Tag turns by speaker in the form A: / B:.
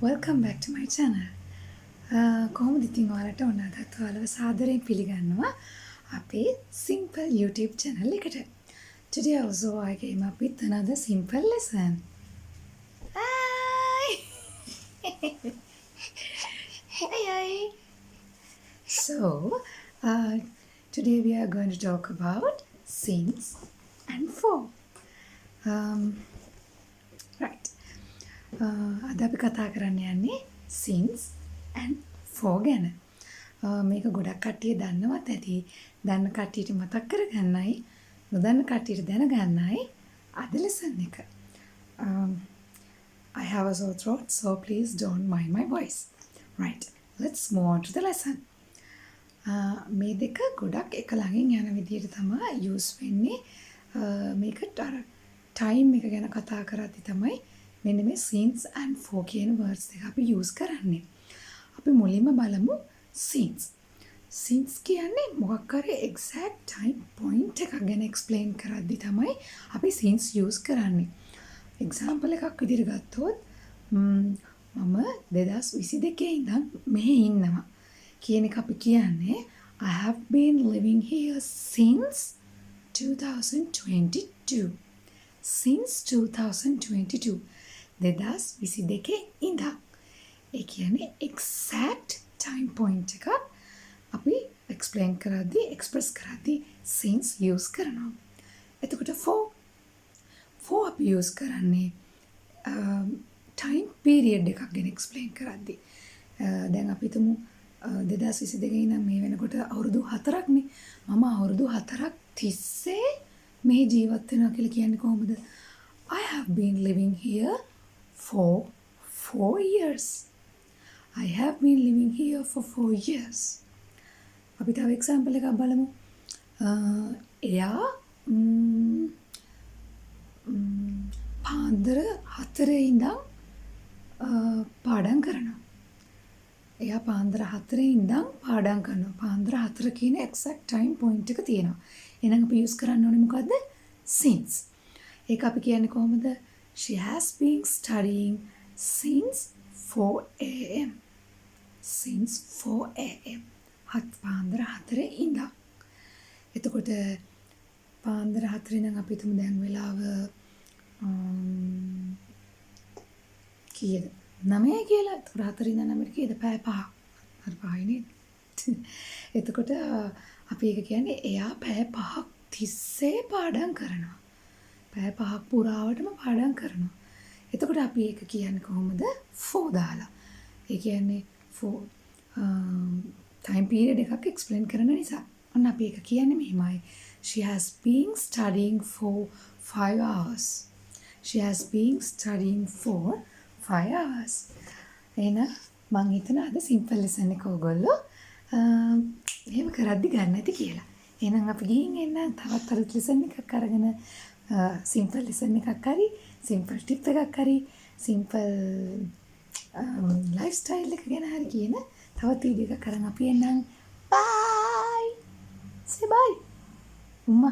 A: Welcome back to my channel. කොහොමද ඉතින් ඔයාලට ඔන්න අදත් ඔයාලව සාදරයෙන් පිළිගන්නවා අපේ simple YouTube channel එකට. Today also I came up with another simple lesson. Hi! Hey! So, today we are going to talk about sins and fall. Right. අද අපි කතා කරන්න යන්නේ sins and fall ගැන. මේක ගොඩක් කට්ටිය දන්නවත් ඇති. දන්න කට්ටියට මතක් කරගන්නයි, නොදන්න කට්ටියට දැනගන්නයි අද lesson එක. I have a sore throat, so please don't mind my voice. Right, let's move on to the lesson. මේ දෙක ගොඩක් එක ළඟින් යන විදිහට තමයි use වෙන්නේ. මේකට අර time එක ගැන කතා කරද්දි තමයි මෙන්න මේ sins and fall කියන words දෙක අපි use කරන්නේ. අපි මුලින්ම බලමු sins. Sins කියන්නේ මොකක් හරි exact time point එකක් ගැන explain කරද්දි තමයි අපි sins use කරන්නේ. example එකක් විදිහට ගත්තොත් මම 2022 ඉඳන් මෙහි ඉන්නවා කියන එක අපි කියන්නේ I have been living here since 2022. Since 2022. 2022 ඉඳන්. ඒ කියන්නේ exact time point එකක් අපි explain කරද්දී express කරද්දී since use කරනවා. එතකොට for අපි use කරන්නේ time period එකක් ගැන explain කරද්දී. දැන් අපි හිතමු 2022 ඉඳන් මේ වෙනකොට අවුරුදු 4ක්නේ. මම අවුරුදු 4ක් තිස්සේ මේ ජීවත් වෙනවා කියලා කියන්නේ කොහොමද? I have been living here for 4 years. I have been living here for 4 years. අපි තව example එකක් බලමු. එයා පාන්දර 4 ඉඳන් පාඩම් කරනවා. එයා පාන්දර 4 ඉඳන් පාඩම් කරනවා. පාන්දර 4 කියන exact time point එක තියෙනවා. එහෙනම් අපි use කරන්න ඕනේ මොකද්ද? Since. ඒක අපි කියන්නේ කොහොමද? She has been studying since 4 a.m. Since 4 a.m. පාන්දර 4 ඉඳන්. එතකොට පාන්දර 4 ඉඳන් අපි තුමු දැන් වෙලාව කීයද? 9 කියලා. එතකොට 4 ඉඳන් 9 කීයද? පැය 5. හරි 5යි නේද? එතකොට අපි ඒක කියන්නේ එයා පැය 5ක් තිස්සේ පාඩම් කරනවා. පැය 5ක් පුරාවටම පාඩම් කරනවා. එතකොට අපි ඒක කියන්නේ කොහොමද? for දාලා. ඒ කියන්නේ for time period එකක් explain කරන නිසා. ඔන්න අපි ඒක කියන්නේ මෙහෙමයි. She has been studying for 5 hours. She has been studying for 5 hours. එහෙනම් මං හිතනවා අද simple lesson එක ඔයගොල්ලෝ එහෙම කරද්දි ගන්න ඇති කියලා. එහෙනම් අපි ගිහින් එන්න තවත් අලුත් lesson එකක් අරගෙන simple lesson එකක් හරි simple tip එකක් හරි simple lifestyle එක ගැන හරි කියන තවත් වීඩියෝ එකක් අරන් අපි එන්නම්. Bye. Say bye. Umma.